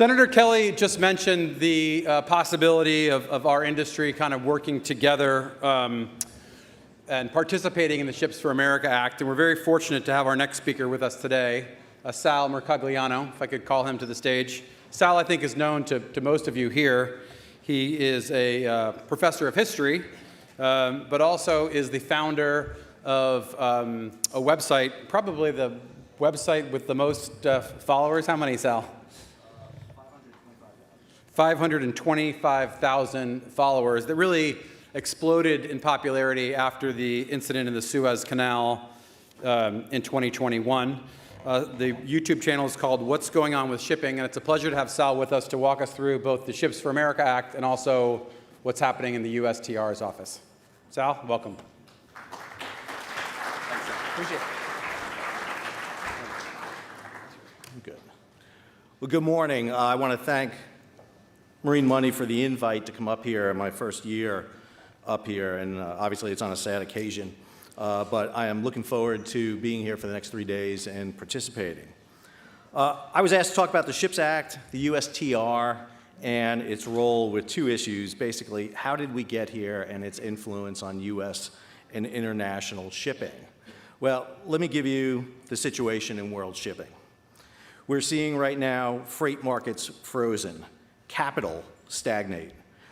Senator Kelly just mentioned the possibility of our industry kind of working together and participating in the Ships for America Act. And we're very fortunate to have our next speaker with us today, Sal Mercogliano, if I could call him to the stage. Sal, I think, is known to most of you here. He is a professor of history, but also is the founder of a website, probably the website with the most followers. How many, Sal? 525,000 followers that really exploded in popularity after the incident in the Suez Canal in 2021. The YouTube channel is called What's Going On with Shipping, and it's a pleasure to have Sal with us to walk us through both the Ships for America Act and also what's happening in the USTR's office. Sal, welcome. Thanks, Sal. Appreciate it. Good. Well, good morning. I want to thank Marine Money for the invite to come up here in my first year up here, and obviously it's on a sad occasion, but I am looking forward to being here for the next 3 days and participating. I was asked to talk about the Ships Act, the USTR, and its role with two issues. Basically, how did we get here and its influence on U.S. and international shipping? Well, let me give you the situation in world shipping. We're seeing right now freight markets frozen, capital stagnate.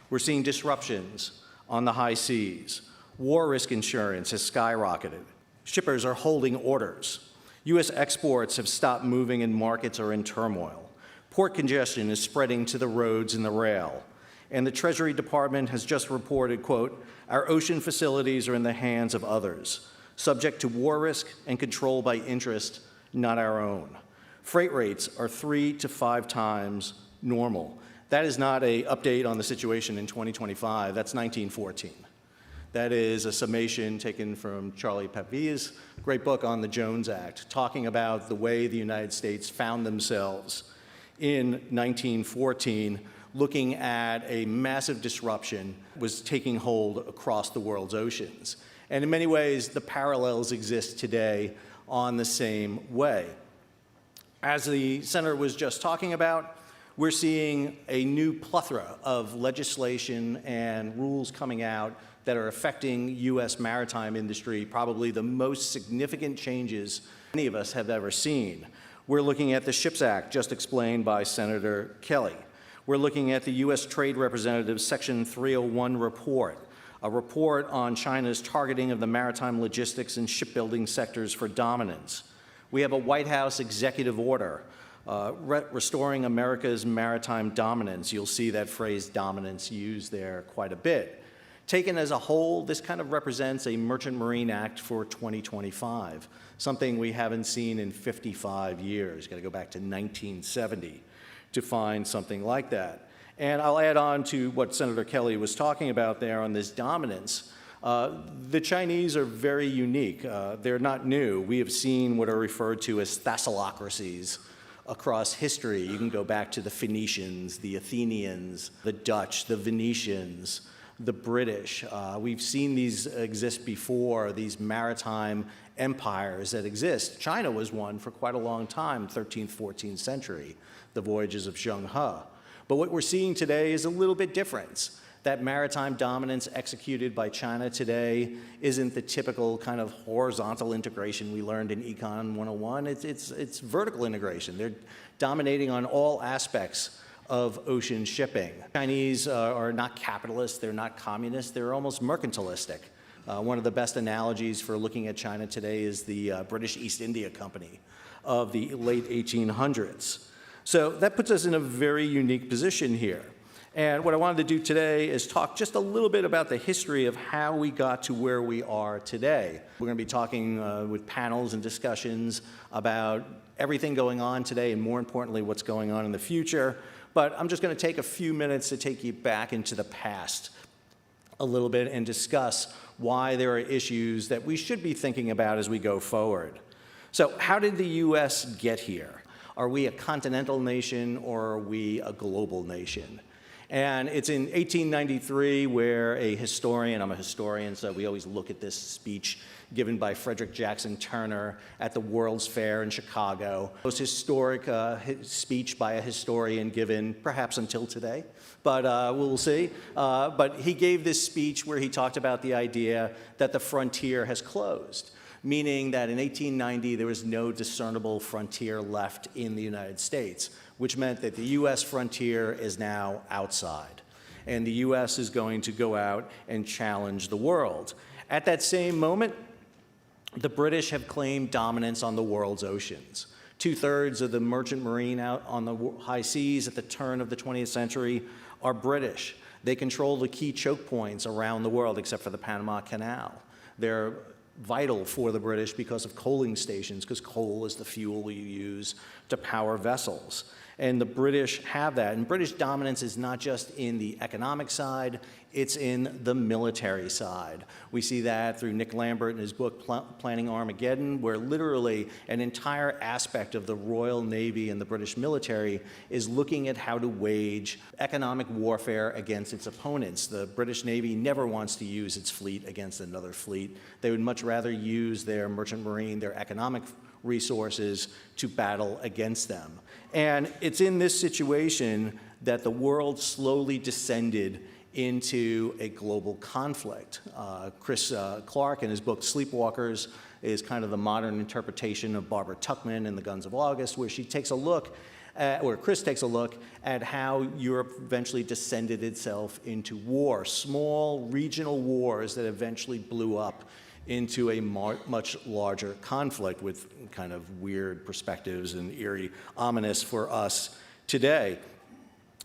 We're seeing disruptions on the high seas. War risk insurance has skyrocketed. Shippers are holding orders. U.S. exports have stopped moving and markets are in turmoil. Port congestion is spreading to the roads and the rail. And the Treasury Department has just reported, quote, "Our ocean facilities are in the hands of others, subject to war risk and controlled by interest, not our own. Freight rates are 3 to 5 times normal." That is not an update on the situation in 2025. That's 1914. That is a summation taken from Charlie Papia's great book on the Jones Act, talking about the way the United States found themselves in 1914, looking at a massive disruption was taking hold across the world's oceans. And in many ways, the parallels exist today on the same way. As the senator was just talking about, we're seeing a new plethora of legislation and rules coming out that are affecting U.S. maritime industry, probably the most significant changes any of us have ever seen. We're looking at the Ships Act, just explained by Senator Kelly. We're looking at the U.S. Trade Representative's Section 301 report, a report on China's targeting of the maritime logistics and shipbuilding sectors for dominance. We have a White House executive order restoring America's maritime dominance. You'll see that phrase dominance used there quite a bit. Taken as a whole, this kind of represents a Merchant Marine Act for 2025, something we haven't seen in 55 years. Got to go back to 1970 to find something like that. And I'll add on to what Senator Kelly was talking about there on this dominance. The Chinese are very unique. They're not new. We have seen what are referred to as thalassocracies across history. You can go back to the Phoenicians, the Athenians, the Dutch, the Venetians, the British. We've seen these exist before, these maritime empires that exist. China was one for quite a long time, 13th, 14th century, the voyages of Zheng He. But what we're seeing today is a little bit different. That maritime dominance executed by China today isn't the typical kind of horizontal integration we learned in Econ 101. It's vertical integration. They're dominating on all aspects of ocean shipping. Chinese are not capitalists, they're not communists, they're almost mercantilistic. One of the best analogies for looking at China today is the British East India Company of the late 1800s. So that puts us in a very unique position here. And what I wanted to do today is talk just a little bit about the history of how we got to where we are today. We're going to be talking with panels and discussions about everything going on today and, more importantly, what's going on in the future. But I'm just going to take a few minutes to take you back into the past a little bit and discuss why there are issues that we should be thinking about as we go forward. So how did the U.S. get here? Are we a continental nation or are we a global nation? And it's in 1893 where a historian, I'm a historian, so we always look at this speech given by Frederick Jackson Turner at the World's Fair in Chicago. Most historic speech by a historian given perhaps until today, but we'll see. But he gave this speech where he talked about the idea that the frontier has closed, meaning that in 1890 there was no discernible frontier left in the United States, which meant that the U.S. frontier is now outside. And the U.S. is going to go out and challenge the world. At that same moment, the British have claimed dominance on the world's oceans. 2/3 of the merchant marine out on the high seas at the turn of the 20th century are British. They control the key choke points around the world, except for the Panama Canal. They're vital for the British because of coaling stations, because coal is the fuel you use to power vessels. And the British have that. And British dominance is not just in the economic side, it's in the military side. We see that through Nick Lambert in his book, Planning Armageddon, where literally an entire aspect of the Royal Navy and the British military is looking at how to wage economic warfare against its opponents. The British Navy never wants to use its fleet against another fleet. They would much rather use their merchant marine, their economic resources to battle against them. And it's in this situation that the world slowly descended into a global conflict. Chris Clark, in his book Sleepwalkers, is kind of the modern interpretation of Barbara Tuchman in The Guns of August, where she takes a look at, or Chris takes a look at how Europe eventually descended itself into war, small regional wars that eventually blew up into a much larger conflict with kind of weird perspectives and eerie, ominous for us today.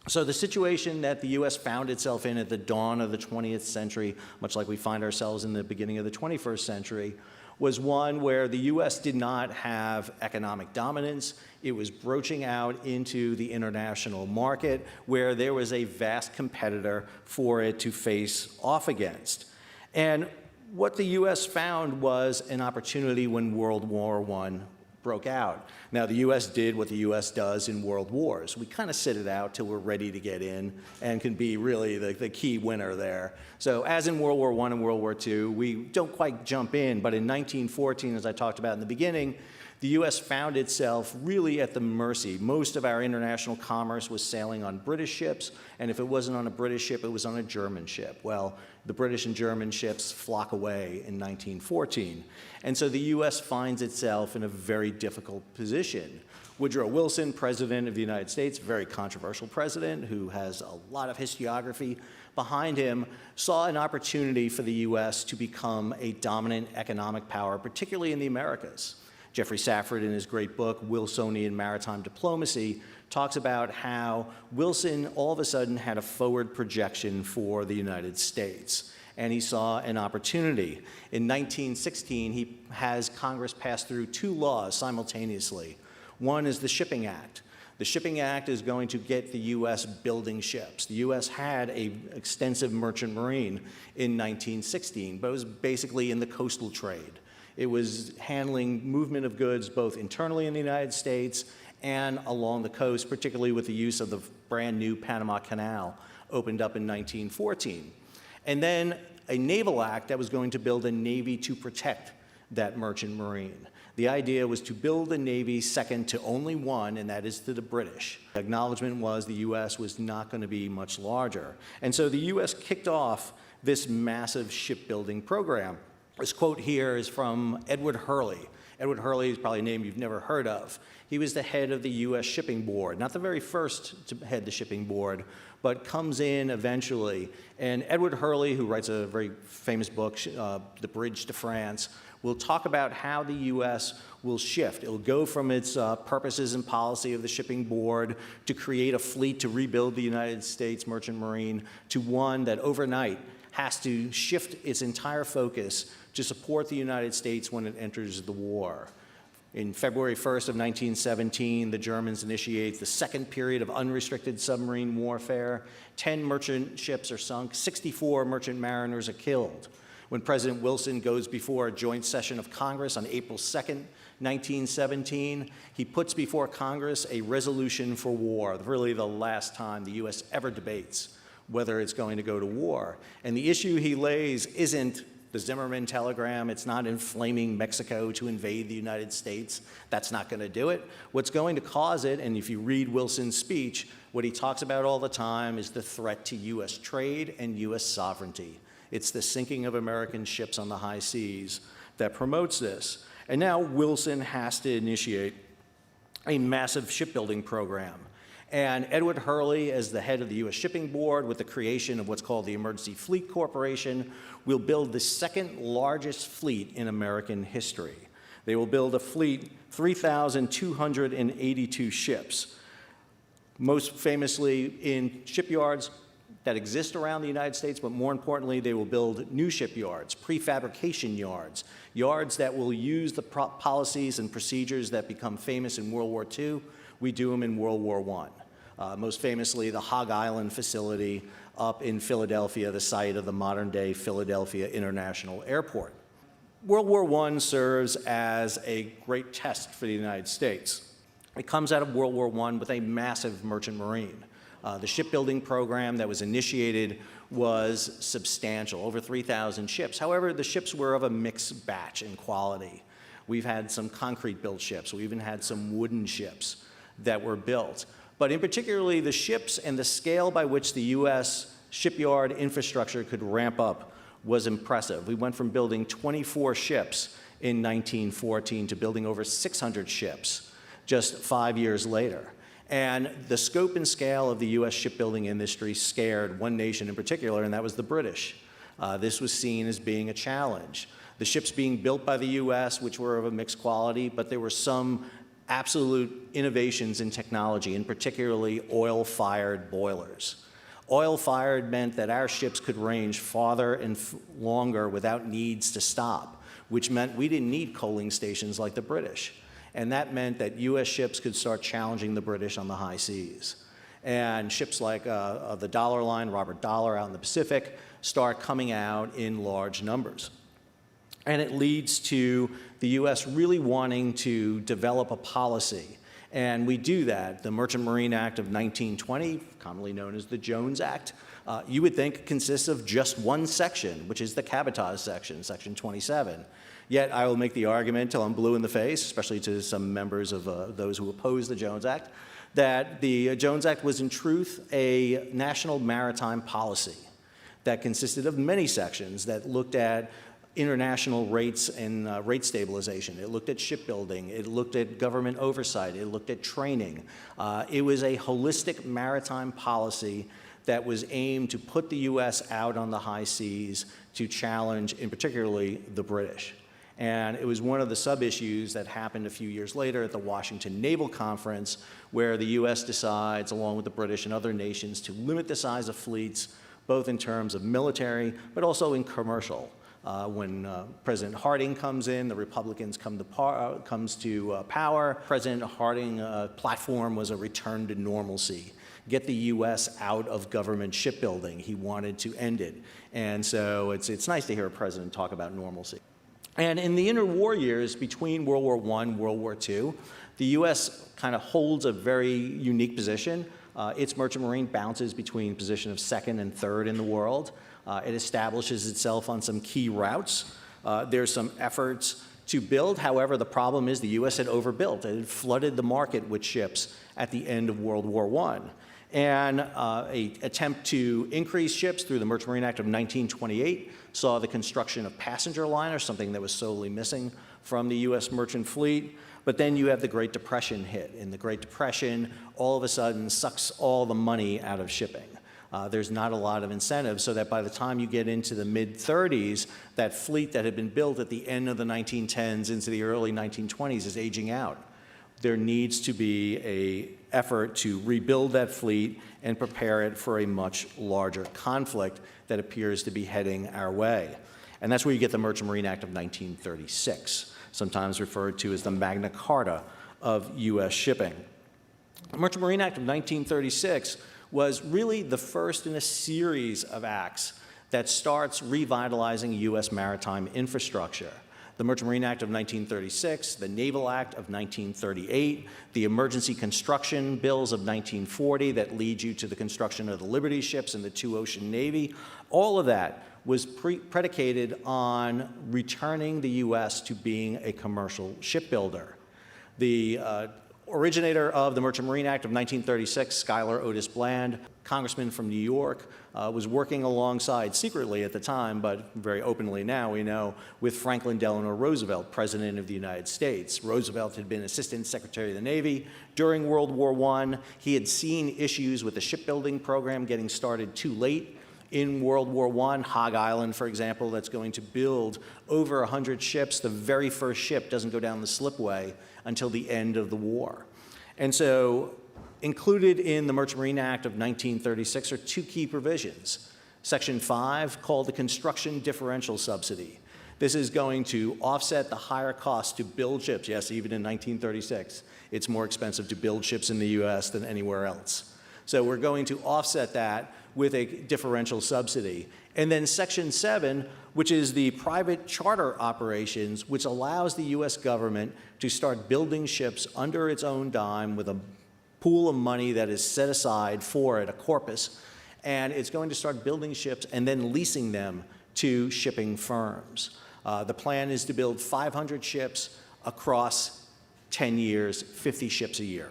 So the situation that the U.S. found itself in at the dawn of the 20th century, much like we find ourselves in the beginning of the 21st century, was one where the U.S. did not have economic dominance. It was broaching out into the international market where there was a vast competitor for it to face off against. And what the U.S. found was an opportunity when World War I broke out. Now, the U.S. did what the U.S. does in world wars. We kind of sit it out till we're ready to get in and can be really the key winner there. So as in World War I and World War II, we don't quite jump in, but in 1914, as I talked about in the beginning, the U.S. found itself really at the mercy. Most of our international commerce was sailing on British ships, and if it wasn't on a British ship, it was on a German ship. Well, the British and German ships flock away in 1914. And so the U.S. finds itself in a very difficult position. Woodrow Wilson, President of the United States, very controversial president who has a lot of historiography behind him, saw an opportunity for the U.S. to become a dominant economic power, particularly in the Americas. Jeffrey Safford, in his great book, Wilsonian Maritime Diplomacy, talks about how Wilson all of a sudden had a forward projection for the United States, and he saw an opportunity. In 1916, he has Congress pass through two laws simultaneously. One is the Shipping Act. The Shipping Act is going to get the U.S. building ships. The U.S. had an extensive merchant marine in 1916, but it was basically in the coastal trade. It was handling movement of goods both internally in the United States and along the coast, particularly with the use of the brand new Panama Canal, opened up in 1914. And then a naval act that was going to build a navy to protect that merchant marine. The idea was to build a navy second to only one, and that is to the British. The acknowledgement was the U.S. was not going to be much larger. And so the U.S. kicked off this massive shipbuilding program. This quote here is from Edward Hurley. Edward Hurley is probably a name you've never heard of. He was the head of the U.S. Shipping Board, not the very first to head the shipping board, but comes in eventually. And Edward Hurley, who writes a very famous book, The Bridge to France, will talk about how the U.S. will shift. It will go from its purposes and policy of the shipping board to create a fleet to rebuild the United States merchant marine to one that overnight has to shift its entire focus to support the United States when it enters the war. In February 1st of 1917, the Germans initiate the second period of unrestricted submarine warfare. 10 merchant ships are sunk, 64 merchant mariners are killed. When President Wilson goes before a joint session of Congress on April 2nd, 1917, he puts before Congress a resolution for war, really the last time the U.S. ever debates whether it's going to go to war. And the issue he lays isn't the Zimmerman telegram. It's not inflaming Mexico to invade the United States. That's not going to do it. What's going to cause it, and if you read Wilson's speech, what he talks about all the time is the threat to U.S. trade and U.S. sovereignty. It's the sinking of American ships on the high seas that promotes this. And now Wilson has to initiate a massive shipbuilding program. And Edward Hurley, as the head of the U.S. Shipping Board, with the creation of what's called the Emergency Fleet Corporation, will build the second largest fleet in American history. They will build a fleet, 3,282 ships, most famously in shipyards that exist around the United States, but more importantly, they will build new shipyards, prefabrication yards, yards that will use the policies and procedures that become famous in World War II. We do them in World War I. Most famously, the Hog Island facility up in Philadelphia, the site of the modern-day Philadelphia International Airport. World War I serves as a great test for the United States. It comes out of World War I with a massive merchant marine. The shipbuilding program that was initiated was substantial, over 3,000 ships. However, the ships were of a mixed batch in quality. We've had some concrete-built ships. We even had some wooden ships that were built. But in particularly, the ships and the scale by which the U.S. shipyard infrastructure could ramp up was impressive. We went from building 24 ships in 1914 to building over 600 ships just 5 years later. And the scope and scale of the U.S. shipbuilding industry scared one nation in particular, and that was the British. This was seen as being a challenge. The ships being built by the U.S., which were of a mixed quality, but there were some absolute innovations in technology, and particularly oil-fired boilers. Oil-fired meant that our ships could range farther and longer without needs to stop, which meant we didn't need coaling stations like the British. And that meant that U.S. ships could start challenging the British on the high seas. And ships like the Dollar Line, Robert Dollar out in the Pacific, start coming out in large numbers. And it leads to the U.S. really wanting to develop a policy. And we do that. The Merchant Marine Act of 1920, commonly known as the Jones Act, you would think consists of just one section, which is the cabotage section, Section 27. Yet I will make the argument till I'm blue in the face, especially to some members of those who oppose the Jones Act, that the Jones Act was in truth a national maritime policy that consisted of many sections that looked at international rates and rate stabilization. It looked at shipbuilding. It looked at government oversight. It looked at training. It was a holistic maritime policy that was aimed to put the U.S. out on the high seas to challenge, in particularly, the British. And it was one of the sub-issues that happened a few years later at the Washington Naval Conference, where the U.S. decides, along with the British and other nations, to limit the size of fleets, both in terms of military, but also in commercial. When President Harding comes in, the Republicans comes to power. President Harding's platform was a return to normalcy. Get the U.S. out of government shipbuilding. He wanted to end it. And so it's nice to hear a president talk about normalcy. And in the interwar years between World War I and World War II, the U.S. kind of holds a very unique position. Its merchant marine bounces between position of second and third in the world. It establishes itself on some key routes. There's some efforts to build. However, the problem is the U.S. had overbuilt. It had flooded the market with ships at the end of World War I. And an attempt to increase ships through the Merchant Marine Act of 1928 saw the construction of passenger liners, something that was solely missing from the U.S. merchant fleet. But then you have the Great Depression hit. And the Great Depression all of a sudden sucks all the money out of shipping. There's not a lot of incentive, so that by the time you get into the mid-30s, that fleet that had been built at the end of the 1910s into the early 1920s is aging out. There needs to be an effort to rebuild that fleet and prepare it for a much larger conflict that appears to be heading our way. And that's where you get the Merchant Marine Act of 1936, sometimes referred to as the Magna Carta of U.S. shipping. The Merchant Marine Act of 1936 was really the first in a series of acts that starts revitalizing U.S. maritime infrastructure. the Merchant Marine Act of 1936, the Naval Act of 1938, the Emergency Construction Bills of 1940 that lead you to the construction of the Liberty ships and the two ocean navy. All of that was predicated on returning the U.S. to being a commercial shipbuilder. The originator of the Merchant Marine Act of 1936, Schuyler Otis Bland, congressman from New York, was working alongside, secretly at the time, but very openly now we know, with Franklin Delano Roosevelt, President of the United States. Roosevelt had been Assistant Secretary of the Navy during World War I. He had seen issues with the shipbuilding program getting started too late in World War I. Hog Island, for example, that's going to build over 100 ships. The very first ship doesn't go down the slipway until the end of the war. And so included in the Merchant Marine Act of 1936 are two key provisions. Section 5, called the Construction Differential Subsidy. This is going to offset the higher cost to build ships. Yes, even in 1936, it's more expensive to build ships in the U.S. than anywhere else. So we're going to offset that with a differential subsidy. And then Section 7, which is the private charter operations, which allows the U.S. government to start building ships under its own dime with a pool of money that is set aside for it, a corpus, and it's going to start building ships and then leasing them to shipping firms. The plan is to build 500 ships across 10 years, 50 ships a year.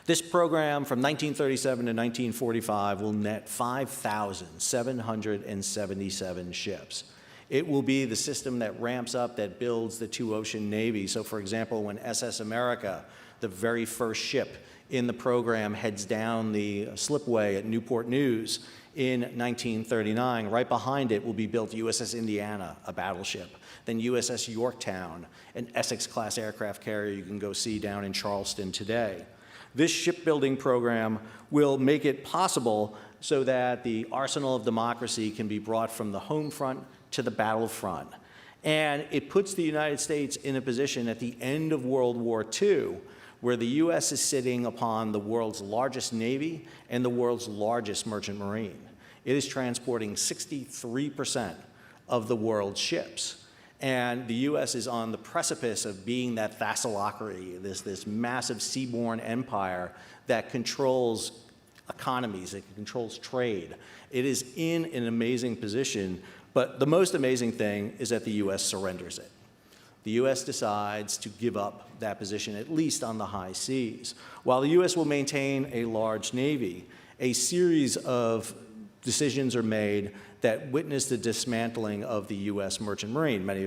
This program from 1937 to 1945 will net 5,777 ships. It will be the system that ramps up, that builds the two ocean navies. So for example, when SS America, the very first ship in the program, heads down the slipway at Newport News in 1939, right behind it will be built USS Indiana, a battleship, then USS Yorktown, an Essex-class aircraft carrier you can go see down in Charleston today. This shipbuilding program will make it possible so that the arsenal of democracy can be brought from the home front to the battlefront. And it puts the United States in a position at the end of World War II where the U.S. is sitting upon the world's largest navy and the world's largest merchant marine. It is transporting 63% of the world's ships. And the U.S. is on the precipice of being that thessalocracy, this massive seaborne empire that controls economies, it controls trade. It is in an amazing position, but the most amazing thing is that the U.S. surrenders it. The U.S. decides to give up that position, at least on the high seas. While the U.S. will maintain a large navy, a series of decisions are made that witness the dismantling of the U.S. Merchant Marine. Many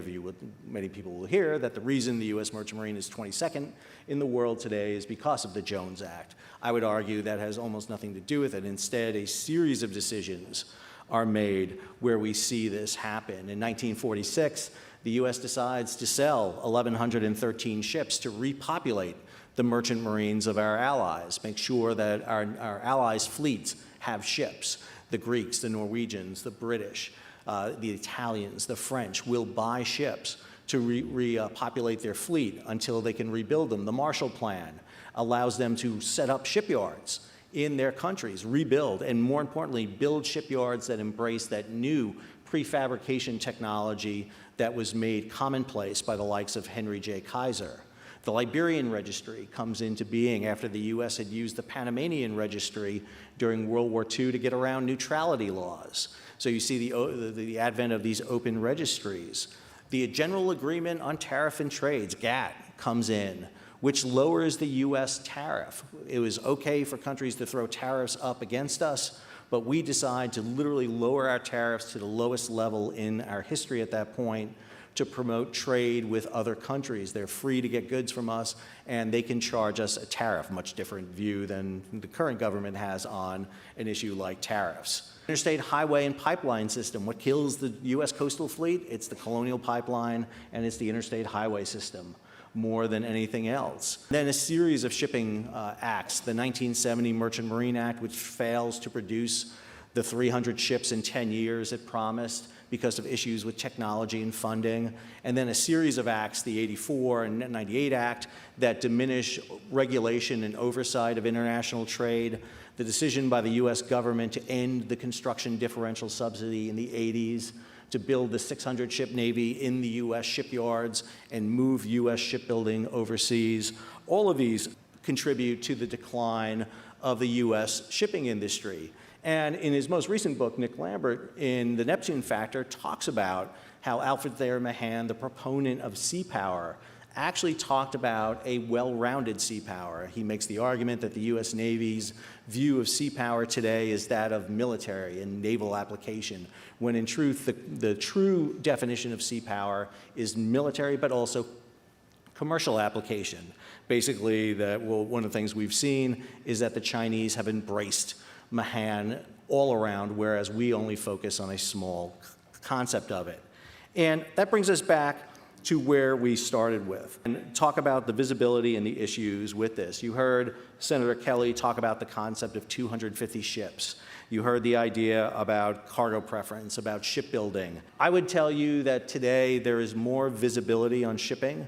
people will hear that the reason the U.S. Merchant Marine is 22nd in the world today is because of the Jones Act. I would argue that has almost nothing to do with it. Instead, a series of decisions are made where we see this happen. In 1946, the U.S. decides to sell 1,113 ships to repopulate the merchant marines of our allies, make sure that our allies' fleets have ships. The Greeks, the Norwegians, the British, the Italians, the French will buy ships to repopulate their fleet until they can rebuild them. The Marshall Plan allows them to set up shipyards in their countries, rebuild, and more importantly, build shipyards that embrace that new prefabrication technology that was made commonplace by the likes of Henry J. Kaiser. The Liberian Registry comes into being after the U.S. had used the Panamanian Registry during World War II to get around neutrality laws. So you see the advent of these open registries. The General Agreement on Tariff and Trades, GATT, comes in, which lowers the U.S. tariff. It was okay for countries to throw tariffs up against us, but we decide to literally lower our tariffs to the lowest level in our history at that point to promote trade with other countries. They're free to get goods from us, and they can charge us a tariff, much different view than the current government has on an issue like tariffs. Interstate highway and pipeline system. What kills the U.S. coastal fleet? It's the Colonial Pipeline, and it's the interstate highway system more than anything else. Then a series of shipping acts, the 1970 Merchant Marine Act, which fails to produce the 300 ships in 10 years it promised because of issues with technology and funding, and then a series of acts, the 84 and 98 Act, that diminish regulation and oversight of international trade, the decision by the U.S. government to end the construction differential subsidy in the 80s, to build the 600-ship Navy in the U.S. shipyards and move U.S. shipbuilding overseas. All of these contribute to the decline of the U.S. shipping industry. And in his most recent book, Nick Lambert, in The Neptune Factor, talks about how Alfred Thayer Mahan, the proponent of sea power, actually talked about a well-rounded sea power. He makes the argument that the U.S. Navy's view of sea power today is that of military and naval application, when in truth, the true definition of sea power is military, but also commercial application. Basically, one of the things we've seen is that the Chinese have embraced Mahan all around, whereas we only focus on a small concept of it. And that brings us back to where we started with, and talk about the visibility and the issues with this. You heard Senator Kelly talk about the concept of 250 ships. You heard the idea about cargo preference, about shipbuilding. I would tell you that today there is more visibility on shipping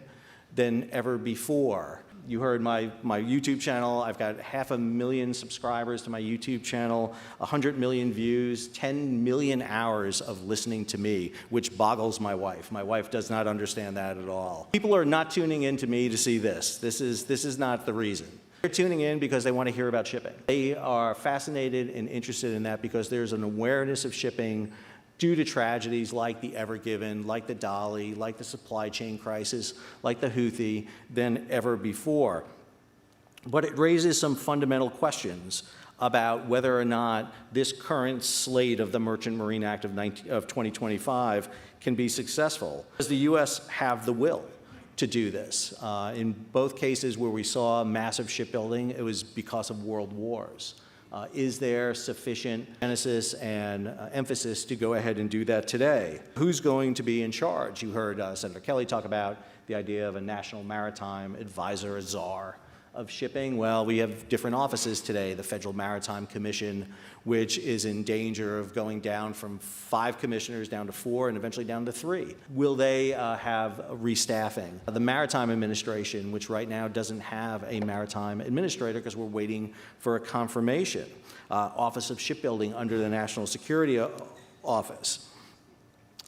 than ever before. You heard my YouTube channel. I've got 500,000 subscribers to my YouTube channel, 100 million views, 10 million hours of listening to me, which boggles my wife. My wife does not understand that at all. People are not tuning in to me to see this. This is not the reason. They're tuning in because they want to hear about shipping. They are fascinated and interested in that because there's an awareness of shipping due to tragedies like the Ever Given, like the Dali, like the supply chain crisis, like the Houthi, than ever before. But it raises some fundamental questions about whether or not this current slate of the Merchant Marine Act of 2025 can be successful. Does the U.S. have the will to do this? In both cases where we saw massive shipbuilding, it was because of world wars. Is there sufficient genesis and emphasis to go ahead and do that today? Who's going to be in charge? You heard Senator Kelly talk about the idea of a national maritime advisor, a czar of shipping. Well, we have different offices today. The Federal Maritime Commission, which is in danger of going down from 5 commissioners down to 4 and eventually down to 3. Will they have restaffing? The Maritime Administration, which right now doesn't have a maritime administrator because we're waiting for a confirmation. Office of Shipbuilding under the National Security Office.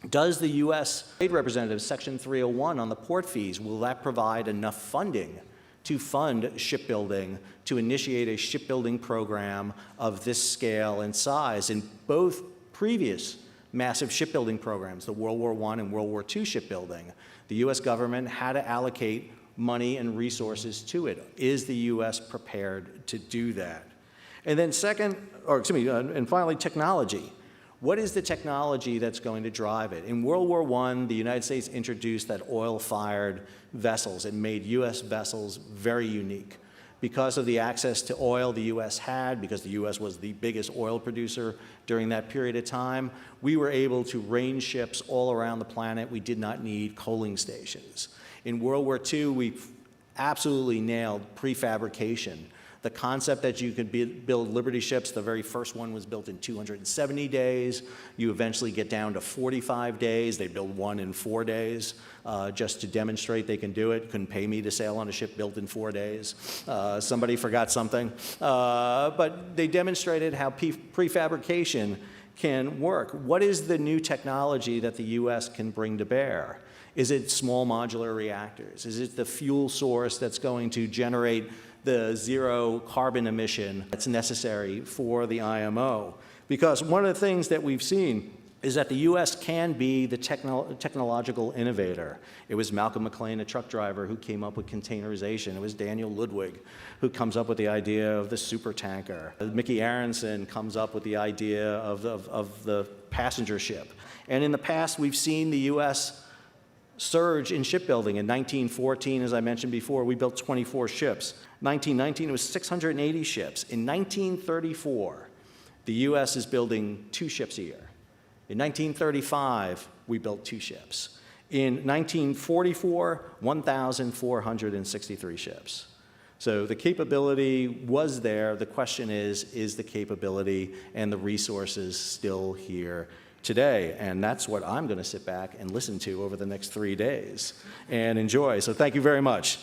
Does the U.S. Trade Representative, Section 301 on the port fees, will that provide enough funding to fund shipbuilding, to initiate a shipbuilding program of this scale and size? In both previous massive shipbuilding programs, the World War I and World War II shipbuilding, the U.S. government had to allocate money and resources to it. Is the U.S. prepared to do that? And then and finally, technology. What is the technology that's going to drive it? In World War I, the United States introduced that oil-fired vessels. It made U.S. vessels very unique. Because of the access to oil the U.S. had, because the U.S. was the biggest oil producer during that period of time, we were able to range ships all around the planet. We did not need coaling stations. In World War II, we absolutely nailed prefabrication. The concept that you could build Liberty ships, the very first one was built in 270 days. You eventually get down to 45 days. They build one in 4 days just to demonstrate they can do it. Couldn't pay me to sail on a ship built in 4 days. Somebody forgot something. But they demonstrated how prefabrication can work. What is the new technology that the U.S. can bring to bear? Is it small modular reactors? Is it the fuel source that's going to generate the zero carbon emission that's necessary for the IMO? Because one of the things that we've seen is that the U.S. can be the technological innovator. It was Malcolm McLean, a truck driver, who came up with containerization. It was Daniel Ludwig who comes up with the idea of the supertanker. Mickey Aronson comes up with the idea of the passenger ship. And in the past, we've seen the U.S. surge in shipbuilding. In 1914, as I mentioned before, we built 24 ships. 1919, it was 680 ships. In 1934, the U.S. is building 2 ships a year. In 1935, we built 2 ships. In 1944, 1,463 ships. So the capability was there. The question is the capability and the resources still here today? And that's what I'm going to sit back and listen to over the next 3 days and enjoy. So thank you very much.